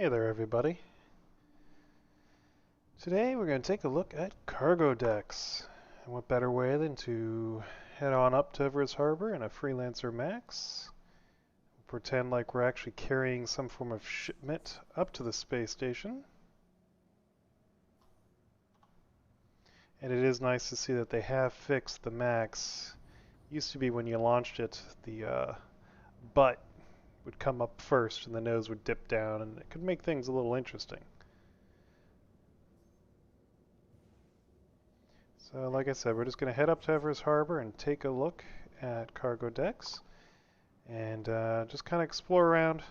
Hey there, everybody. Today we're going to take a look at cargo decks. And what better way than to head on up to Everest Harbor in a Freelancer Max, pretend like we're actually carrying some form of shipment up to the space station. And it is nice to see that they have fixed the Max. Used to be when you launched it, the butt would come up first and the nose would dip down, and it could make things a little interesting. So like I said, we're just going to head up to Everest Harbor and take a look at cargo decks and just kind of explore around,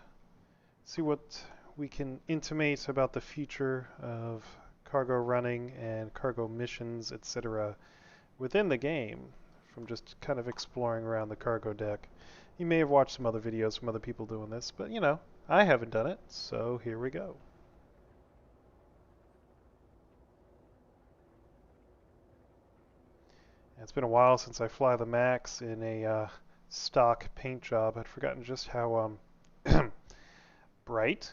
see what we can intimate about the future of cargo running and cargo missions, etc. within the game from just kind of exploring around the cargo deck. You may have watched some other videos from other people doing this, but you know, I haven't done it, so here we go. It's been a while since I fly the Max in a stock paint job. I'd forgotten just how bright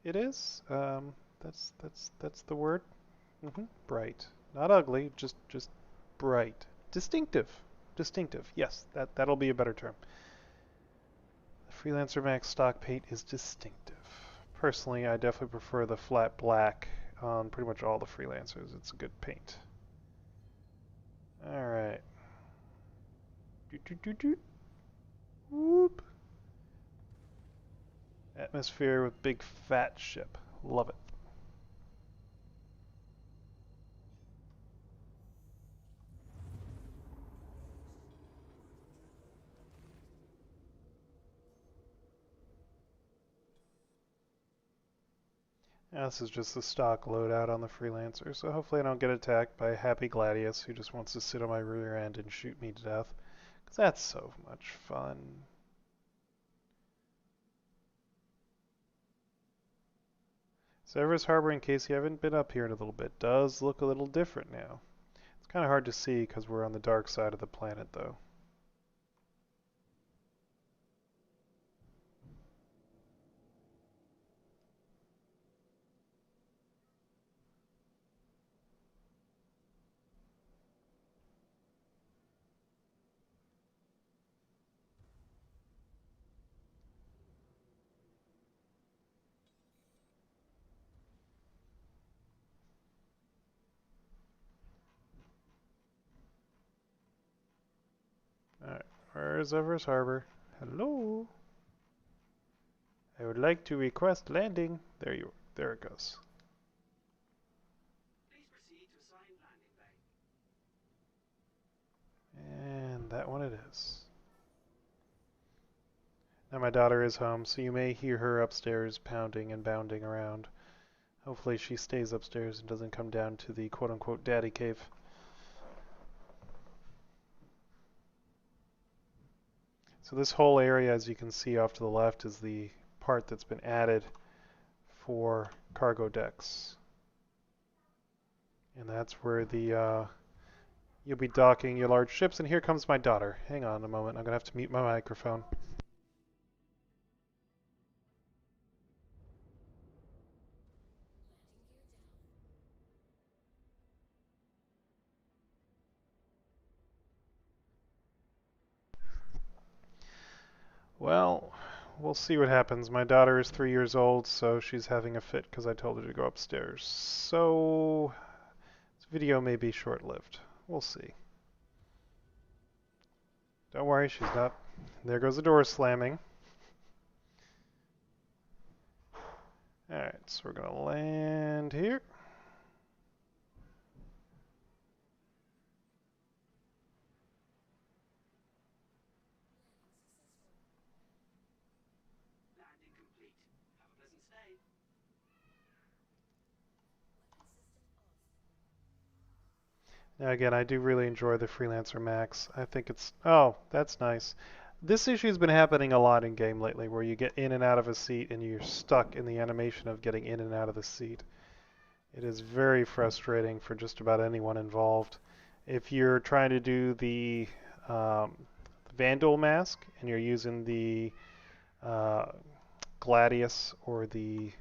it is. That's the word. Bright, not ugly, just bright, distinctive, distinctive. Yes, that'll be a better term. The Freelancer Max stock paint is distinctive. Personally, I definitely prefer the flat black on pretty much all the Freelancers. It's a good paint. All right. Whoop. Atmosphere with big fat ship. Love it. Now, this is just the stock loadout on the Freelancer, so hopefully I don't get attacked by a happy Gladius who just wants to sit on my rear end and shoot me to death. Because that's so much fun. So Everest Harbor, in case you haven't been up here in a little bit, does look a little different now. It's kind of hard to see because we're on the dark side of the planet, though. Alright, where's Everest Harbor? Hello? I would like to request landing. There it goes. Please proceed to assigned landing bay. And that one it is. Now my daughter is home, so you may hear her upstairs pounding and bounding around. Hopefully she stays upstairs and doesn't come down to the quote-unquote daddy cave. So this whole area, as you can see off to the left, is the part that's been added for cargo decks. And that's where you'll be docking your large ships. And here comes my daughter. Hang on a moment, I'm going to have to mute my microphone. Well, we'll see what happens. My daughter is 3 years old, so she's having a fit because I told her to go upstairs. So this video may be short-lived. We'll see. Don't worry, she's not. There goes the door slamming. Alright, so we're going to land here. Landing complete. Have a pleasant stay. Now again, I do really enjoy the Freelancer Max. I think it's... Oh, that's nice. This issue's been happening a lot in game lately, where you get in and out of a seat and you're stuck in the animation of getting in and out of the seat. It is very frustrating for just about anyone involved. If you're trying to do the Vandal mask and you're using the Gladius or the...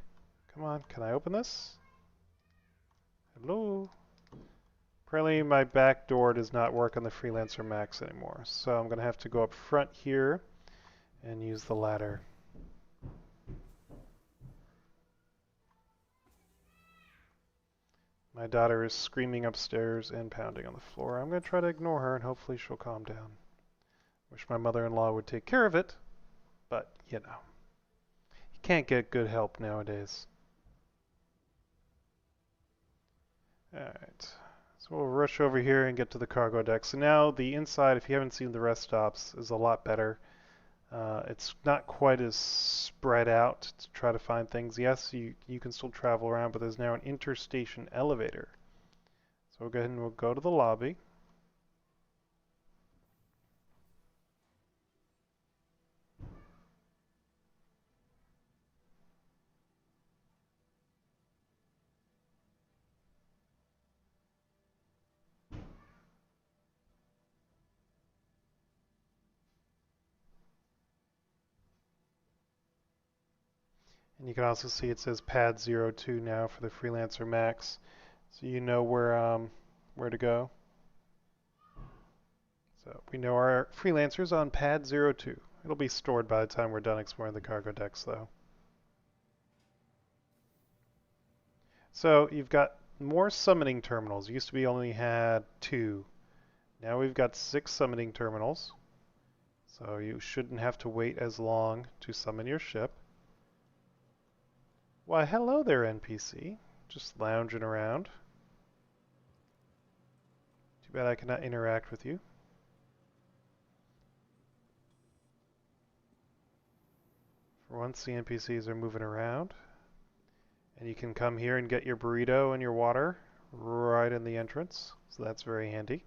Come on, can I open this? Hello? Apparently my back door does not work on the Freelancer Max anymore, so I'm going to have to go up front here and use the ladder. My daughter is screaming upstairs and pounding on the floor. I'm going to try to ignore her and hopefully she'll calm down. Wish my mother-in-law would take care of it, but you know, you can't get good help nowadays. Alright, so we'll rush over here and get to the cargo deck. So now the inside, if you haven't seen the rest stops, is a lot better. It's not quite as spread out to try to find things. Yes, you can still travel around, but there's now an interstation elevator. So we'll go ahead and we'll go to the lobby. And you can also see it says pad 02 now for the Freelancer Max. So you know where to go. So we know our Freelancer's on pad 02. It'll be stored by the time we're done exploring the cargo decks though. So you've got more summoning terminals. You used to be only had 2. Now we've got 6 summoning terminals. So you shouldn't have to wait as long to summon your ship. Why, hello there, NPC. Just lounging around. Too bad I cannot interact with you. For once, the NPCs are moving around. And you can come here and get your burrito and your water right in the entrance. So that's very handy.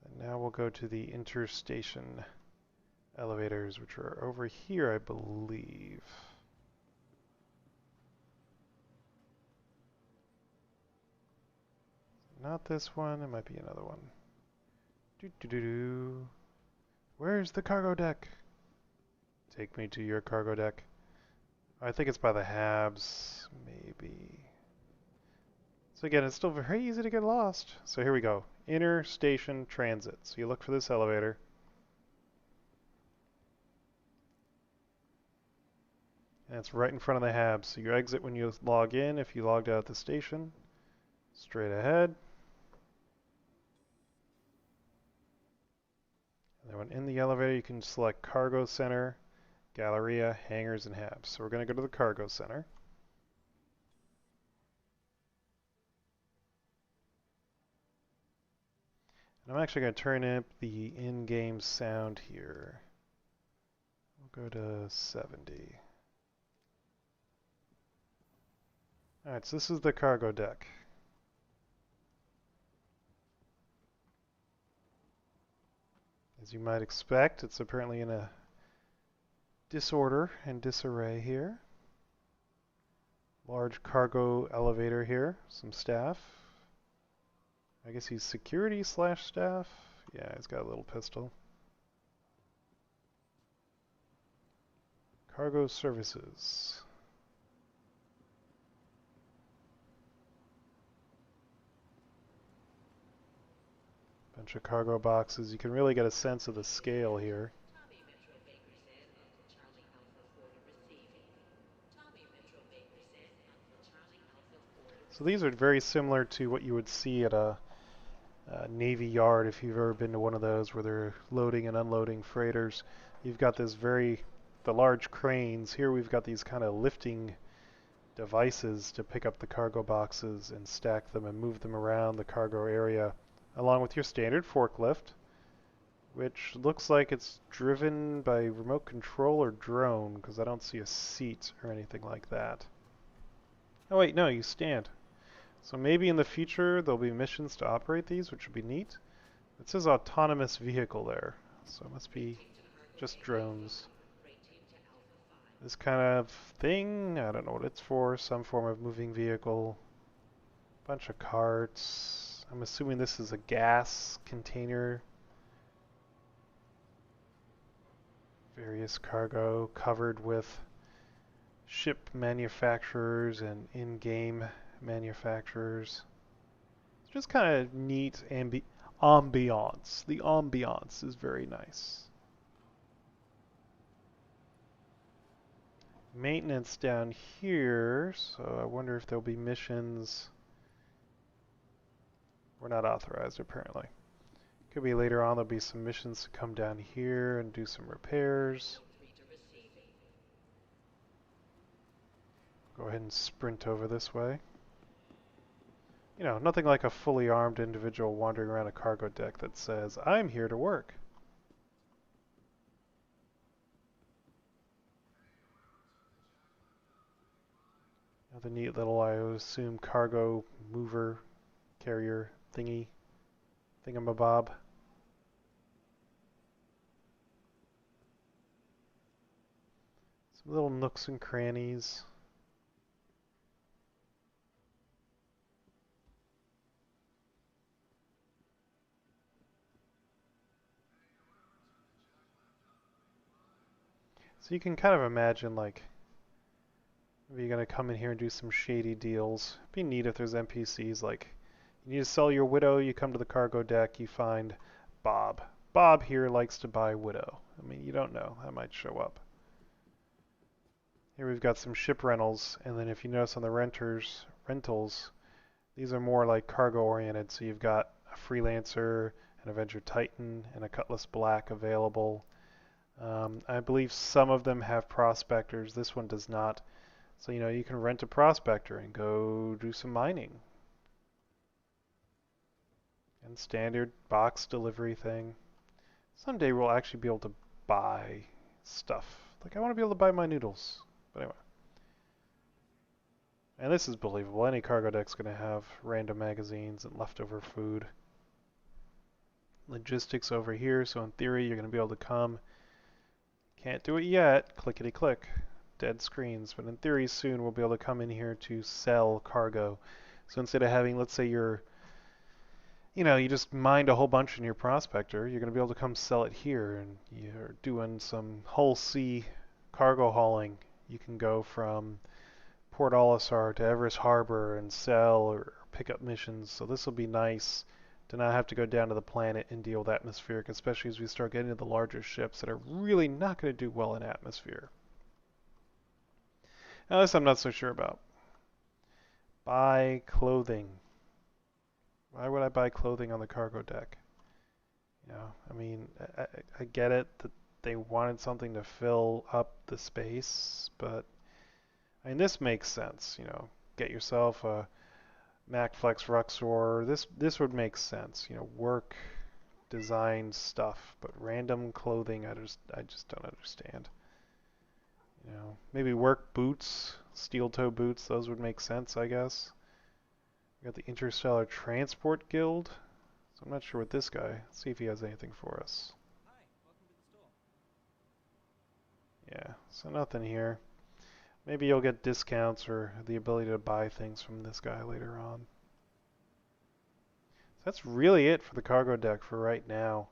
And now we'll go to the interstation elevators, which are over here, I believe. Not this one, it might be another one. Doo-doo-doo-doo. Where's the cargo deck? Take me to your cargo deck. I think it's by the Habs, maybe. So again, it's still very easy to get lost. So here we go. Interstation transit. So you look for this elevator. And it's right in front of the Habs. So you exit when you log in. If you logged out at the station, straight ahead. And then when in the elevator, you can select Cargo Center, Galleria, Hangars, and Habs. So we're going to go to the Cargo Center. And I'm actually going to turn up the in-game sound here. We'll go to 70. Alright, so this is the cargo deck. As you might expect, it's apparently in a disorder and disarray here. Large cargo elevator here, some staff. I guess he's security slash staff. Yeah, he's got a little pistol. Cargo services. Bunch of cargo boxes. You can really get a sense of the scale here. So these are very similar to what you would see at a Navy yard if you've ever been to one of those where they're loading and unloading freighters. You've got the large cranes. Here we've got these kind of lifting devices to pick up the cargo boxes and stack them and move them around the cargo area, along with your standard forklift, which looks like it's driven by remote control or drone, because I don't see a seat or anything like that. Oh wait, no, you stand. So maybe in the future there'll be missions to operate these, which would be neat. It says autonomous vehicle there, so it must be just drones. This kind of thing, I don't know what it's for, some form of moving vehicle. Bunch of carts. I'm assuming this is a gas container. various cargo covered with ship manufacturers and in-game manufacturers. It's just kind of neat ambiance. The ambiance is very nice. Maintenance down here, so I wonder if there'll be missions. We're not authorized apparently. Could be later on there'll be some missions to come down here and do some repairs. Go ahead and sprint over this way. You know, nothing like a fully armed individual wandering around a cargo deck that says, I'm here to work. The neat little, I assume, cargo mover carrier thingamabob. Some little nooks and crannies. So you can kind of imagine, like, maybe you're going to come in here and do some shady deals. It'd be neat if there's NPCs like, you need to sell your Widow, you come to the cargo deck, you find Bob. Bob here likes to buy Widow. I mean, you don't know, that might show up. Here we've got some ship rentals, and then if you notice on the rentals, these are more like cargo oriented. So you've got a Freelancer, an Avenger Titan, and a Cutlass Black available. I believe some of them have prospectors. This one does not. So, you know, you can rent a prospector and go do some mining. And standard box delivery thing. Someday we'll actually be able to buy stuff. Like, I want to be able to buy my noodles. But anyway. And this is believable. Any cargo deck's going to have random magazines and leftover food. Logistics over here, so in theory you're going to be able to come. Can't do it yet. Clickety click. Dead screens. But in theory soon we'll be able to come in here to sell cargo. So instead of having, let's say you just mined a whole bunch in your prospector, you're going to be able to come sell it here, and you're doing some whole sea cargo hauling. You can go from Port Olisar to Everest Harbor and sell or pick up missions. So this will be nice to not have to go down to the planet and deal with atmospheric, especially as we start getting into the larger ships that are really not going to do well in atmosphere. Now this I'm not so sure about. Buy clothing. Why would I buy clothing on the cargo deck? You know, I mean, I get it that they wanted something to fill up the space, but I mean, this makes sense. You know, get yourself a MacFlex Ruxor. This would make sense. You know, work, design stuff, but random clothing, I just don't understand. You know, maybe work boots, steel toe boots. Those would make sense, I guess. We got the Interstellar Transport Guild. So I'm not sure what this guy. Let's see if he has anything for us. Hi, welcome to the store. Yeah, so nothing here. Maybe you'll get discounts or the ability to buy things from this guy later on. So that's really it for the cargo deck for right now.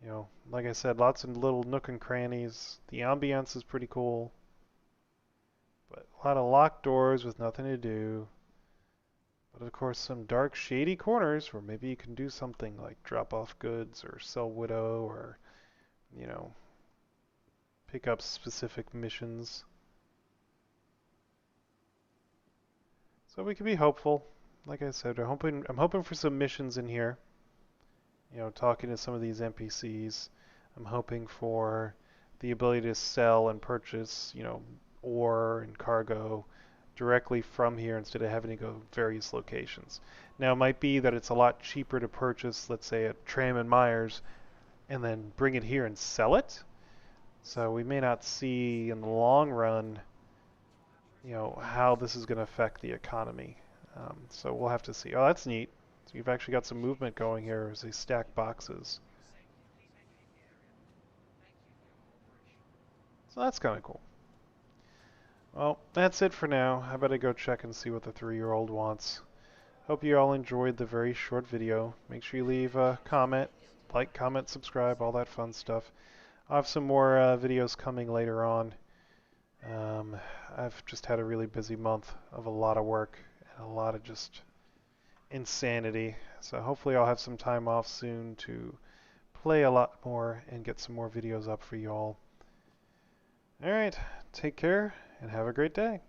You know, like I said, lots of little nook and crannies. The ambiance is pretty cool. But a lot of locked doors with nothing to do. But of course some dark shady corners where maybe you can do something like drop off goods or sell Widow or, you know, pick up specific missions. So we can be hopeful. Like I said, I'm hoping for some missions in here. You know, talking to some of these NPCs. I'm hoping for the ability to sell and purchase, you know, ore and cargo directly from here instead of having to go various locations. Now, it might be that it's a lot cheaper to purchase, let's say, at Tram and Myers, and then bring it here and sell it. So we may not see in the long run, you know, how this is going to affect the economy. So we'll have to see. Oh, that's neat. So you've actually got some movement going here as they stack boxes. So that's kind of cool. Well, that's it for now. I better go check and see what the 3-year-old wants. Hope you all enjoyed the very short video. Make sure you leave a comment, like, comment, subscribe, all that fun stuff. I'll have some more videos coming later on. Um, I've just had a really busy month of a lot of work and a lot of just insanity. So hopefully I'll have some time off soon to play a lot more and get some more videos up for you all. Alright, take care and have a great day.